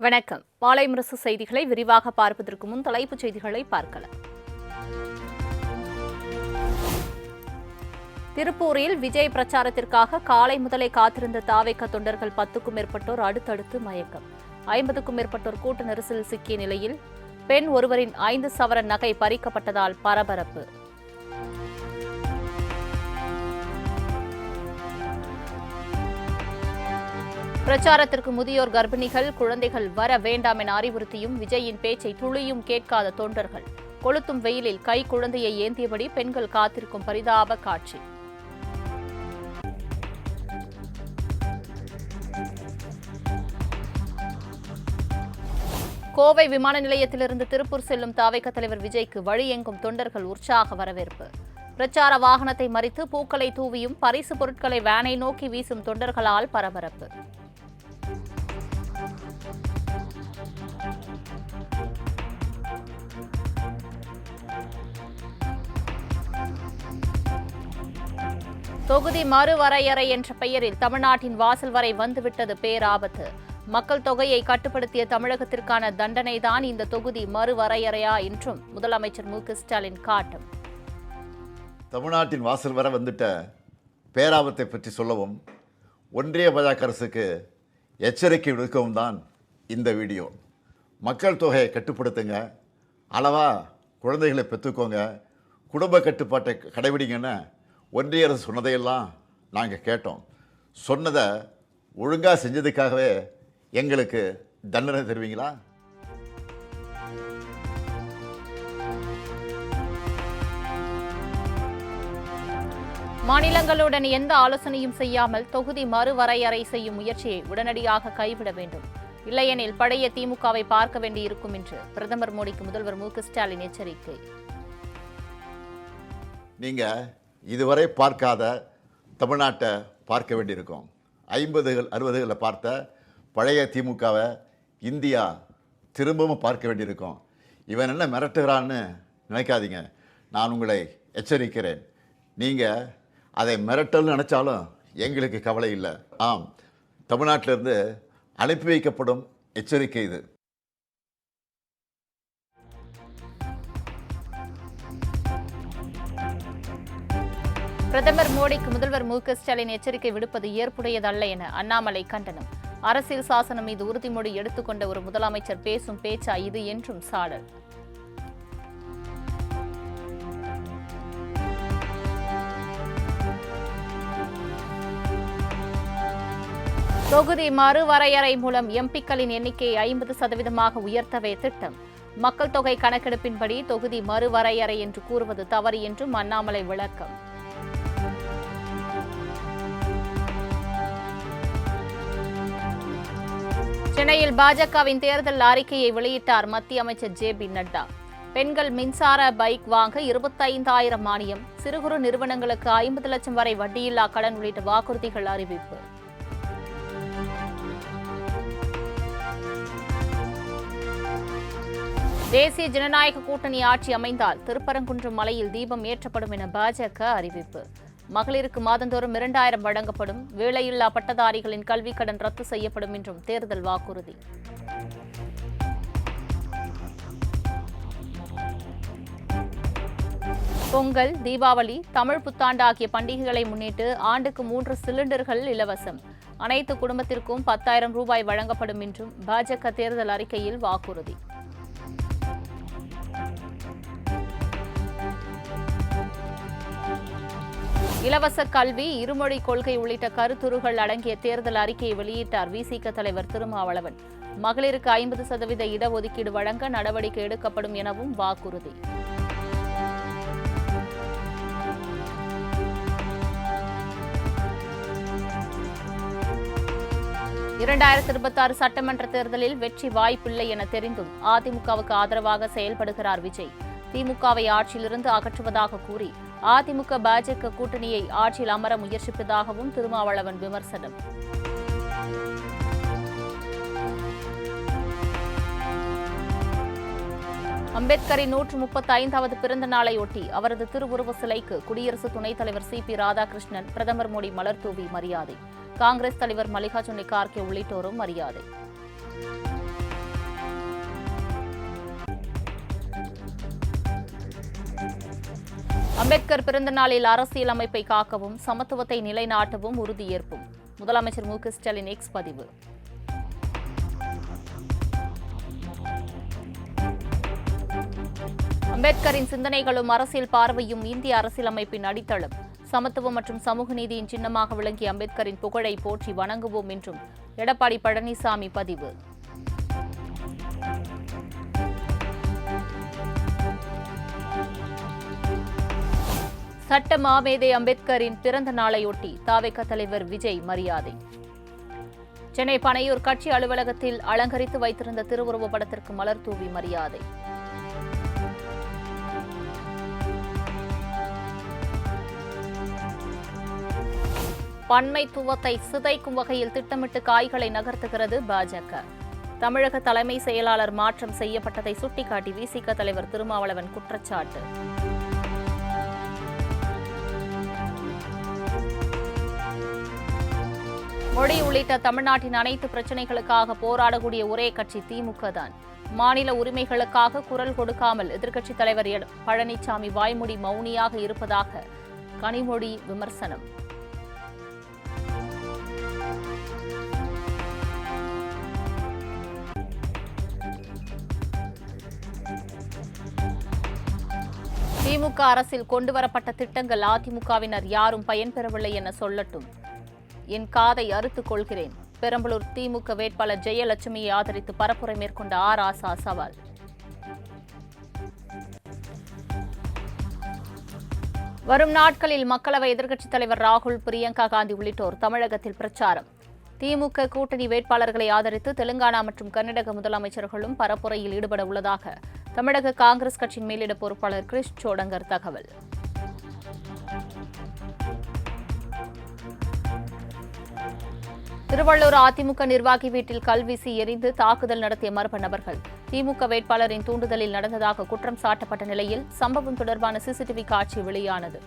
வணக்கம். மாலை முரசு செய்திகளை விரிவாக பார்ப்பதற்கு முன் தலைப்புச் செய்திகளை பார்க்கலாம். திருப்பூரில் விஜய் பிரச்சாரத்திற்காக காலை முதலே காத்திருந்த தாவேக தொண்டர்கள் 10க்கும் மேற்பட்டோர் அடுத்தடுத்து மயக்கம். 50க்கும் மேற்பட்டோர் கூட்ட நெரிசலில் சிக்கிய நிலையில் பெண் ஒருவரின் 5 சவரன் நகை பறிக்கப்பட்டதால் பரபரப்பு. பிரச்சாரத்திற்கு முதியோர், கர்ப்பிணிகள், குழந்தைகள் வர வேண்டாம் என அறிவுறுத்தியும் விஜயின் பேச்சை துளியும் கேட்காத தொண்டர்கள். கொளுத்தும் வெயிலில் கை குழந்தையை ஏந்தியபடி பெண்கள் காத்திருக்கும் பரிதாப காட்சி. கோவை விமான நிலையத்திலிருந்து திருப்பூர் செல்லும் தாவேக தலைவர் விஜய்க்கு வழி எங்கும் தொண்டர்கள் உற்சாக வரவேற்பு. பிரச்சார வாகனத்தை மறித்து பூக்களை தூவியும் பரிசு பொருட்களை வேனை நோக்கி வீசும் தொண்டர்களால் பரபரப்பு. தொகுதி மறுவரையறை என்ற பெயரில் தமிழ்நாட்டின் வாசல் வரை வந்துவிட்டது பேராபத்து. மக்கள் தொகையை கட்டுப்படுத்திய தமிழகத்திற்கான தண்டனைதான் இந்த தொகுதி மறுவரையறையா என்றும் முதலமைச்சர் மு.க.ஸ்டாலின் காட்டும். தமிழ்நாட்டின் வாசல் வரை வந்துட்ட பேராபத்தை பற்றி சொல்லவும் ஒன்றிய பாஜக அரசுக்கு எச்சரிக்கை விடுக்கவும் தான் இந்த வீடியோ. மக்கள் தொகையை கட்டுப்படுத்துங்க, அளவா குழந்தைகளை பெற்றுக்கோங்க, குடும்ப கட்டுப்பாட்டை கடைபிடிங்கன்னு ஒன்றிய அரசு சொன்னதையெல்லாம் நாங்கள் கேட்டோம். சொன்னதை ஒழுங்காக செஞ்சதுக்காகவே எங்களுக்கு தண்டனை தருவீங்களா? மாநிலங்களுடன் எந்த ஆலோசனையும் செய்யாமல் தொகுதி மறுவரையறை செய்யும் முயற்சியை உடனடியாக கைவிட வேண்டும். இல்லையெனில் பழைய திமுகவை பார்க்க வேண்டியிருக்கும் என்று பிரதமர் மோடிக்கு முதல்வர் மு.க.ஸ்டாலின் எச்சரிக்கை. நீங்கள் இதுவரை பார்க்காத தமிழ்நாட்டை பார்க்க வேண்டியிருக்கும். 50கள் 60களில் பார்த்த பழைய திமுகவை இந்தியா திரும்பவும் பார்க்க வேண்டியிருக்கும். இவன் என்ன மிரட்டுகிறான்னு நினைக்காதீங்க. நான் உங்களை எச்சரிக்கிறேன். நீங்கள் அதை மிரட்டல்னு நினச்சாலும் எங்களுக்கு கவலை இல்லை. ஆம், தமிழ்நாட்டிலிருந்து அனுப்பி வைக்கப்படும் எச்சரிக்கை இது. பிரதமர் மோடிக்கு முதல்வர் மு.க.ஸ்டாலின் எச்சரிக்கை விடுப்பது ஏற்புடையதல்ல என அண்ணாமலை கண்டனம். அரசியல் சாசனம் மீது உறுதிமொழி எடுத்துக்கொண்ட ஒரு முதலமைச்சர் பேசும் பேச்சா இது என்றும் சாடல். தொகுதி மறுவரையறை மூலம் எம்பிக்களின் எண்ணிக்கையை 50% உயர்த்தவே திட்டம். மக்கள் தொகை கணக்கெடுப்பின்படி தொகுதி மறுவரையறை என்று கூறுவது தவறு என்றும் அண்ணாமலை விளக்கம். சென்னையில் பாஜகவின் தேர்தல் அறிக்கையை வெளியிட்டார் மத்திய அமைச்சர் ஜே.பி. நட்டா. பெண்கள் மின்சார பைக் வாங்க 25,000 மானியம், சிறு குறு நிறுவனங்களுக்கு 50 லட்சம் வரை வட்டியில்லா கடன் உள்ளிட்ட வாக்குறுதிகள் அறிவிப்பு. தேசிய ஜனநாயக கூட்டணி ஆட்சி அமைந்தால் திருப்பரங்குன்றம் மலையில் தீபம் ஏற்றப்படும் என பாஜக அறிவிப்பு. மகளிருக்கு மாதந்தோறும் 2,000 வழங்கப்படும், வேலையில்லா பட்டதாரிகளின் கல்விக் கடன் ரத்து செய்யப்படும் என்றும் தேர்தல் வாக்குறுதி. பொங்கல், தீபாவளி, தமிழ் புத்தாண்டு ஆகிய பண்டிகைகளை முன்னிட்டு ஆண்டுக்கு 3 சிலிண்டர்கள் இலவசம். அனைத்து குடும்பத்திற்கும் 10,000 ரூபாய் வழங்கப்படும் என்றும் பாஜக தேர்தல் அறிக்கையில் வாக்குறுதி. இலவச கல்வி, இருமொழி கொள்கை உள்ளிட்ட கருத்துருகள் அடங்கிய தேர்தல் அறிக்கையை வெளியிட்டார் வி.சி.க. தலைவர் திருமாவளவன். மகளிருக்கு 50% இடஒதுக்கீடு வழங்க நடவடிக்கை எடுக்கப்படும் எனவும் வாக்குறுதி. (2026) சட்டமன்ற தேர்தலில் வெற்றி வாய்ப்பில்லை என தெரிந்தும் அதிமுகவுக்கு ஆதரவாக செயல்படுகிறார் விஜய். திமுகவை ஆட்சியிலிருந்து அகற்றுவதாக கூறி அதிமுக பாஜக கூட்டணியை ஆட்சியில் அமர முயற்சிப்பதாகவும் திருமாவளவன் விமர்சனம். அம்பேத்கரின் 135வது பிறந்த நாளையொட்டி அவரது திருவுருவ சிலைக்கு குடியரசு துணைத் தலைவர் சி.பி. ராதாகிருஷ்ணன், பிரதமர் மோடி மலர் தூவி மரியாதை. காங்கிரஸ் தலைவர் மல்லிகார்ஜுன கார்கே உள்ளிட்டோரும் மரியாதை. அம்பேத்கர் பிறந்த நாளில் அரசியலமைப்பை காக்கவும் சமத்துவத்தை நிலைநாட்டவும் உறுதியேற்போம். முதலமைச்சர் மு க ஸ்டாலின் எக்ஸ் பதிவு. அம்பேத்கரின் சிந்தனைகளும் அரசியல் பார்வையும் இந்திய அரசியலமைப்பின் அடித்தளம். சமத்துவம் மற்றும் சமூக நீதியின் சின்னமாக விளங்கிய அம்பேத்கரின் புகழை போற்றி வணங்குவோம் என்றும் எடப்பாடி பழனிசாமி பதிவு. சட்ட மாமேதை அம்பேத்கரின் பிறந்த நாளையொட்டி தவிக தலைவர் விஜய் மரியாதை. சென்னை பனையூர் கட்சி அலுவலகத்தில் அலங்கரித்து வைத்திருந்த திருவுருவப் படத்திற்கு மலர் தூவி மரியாதை. பன்மைத்துவத்தை சிதைக்கும் வகையில் திட்டமிட்டு காய்களை நகர்த்துகிறது பாஜக. தமிழக தலைமை செயலாளர் மாற்றம் செய்யப்பட்டதை சுட்டிக்காட்டி விசிக தலைவர் திருமாவளவன் குற்றச்சாட்டு. மொழி உள்ளிட்ட தமிழ்நாட்டின் அனைத்து பிரச்சினைகளுக்காக போராடக்கூடிய ஒரே கட்சி திமுக தான். மாநில உரிமைகளுக்காக குரல் கொடுக்காமல் எதிர்க்கட்சித் தலைவர் பழனிசாமி வாய்மொழி மௌனியாக இருப்பதாக கனிமொழி விமர்சனம். திமுக அரசில் கொண்டுவரப்பட்ட திட்டங்கள் அதிமுகவினர் யாரும் பயன்பெறவில்லை என சொல்லட்டும். என் காதை அறுத்துக் கொள்கிறேன். பெரம்பலூர் திமுக வேட்பாளர் ஜெயலட்சுமியை ஆதரித்து பரப்புரை மேற்கொண்ட ராசா சவால். வரும் நாட்களில் மக்களவை எதிர்க்கட்சித் தலைவர் ராகுல், பிரியங்கா காந்தி உள்ளிட்டோர் தமிழகத்தில் பிரச்சாரம். திமுக கூட்டணி வேட்பாளர்களை ஆதரித்து தெலுங்கானா மற்றும் கர்நாடக முதலமைச்சர்களும் பரப்புரையில் ஈடுபட உள்ளதாக தமிழக காங்கிரஸ் கட்சியின் மேலிட பொறுப்பாளர் கிரிஷ் சோடங்கர் தகவல். திருவள்ளூர் அதிமுக நிர்வாகி வீட்டில் கல்வீசி எரிந்து தாக்குதல் நடத்திய மர்ம நபர்கள் திமுக வேட்பாளரின் தூண்டுதலில் நடந்ததாக குற்றம் சாட்டப்பட்ட நிலையில் சம்பவம் தொடர்பான சிசிடிவி காட்சி வெளியானது.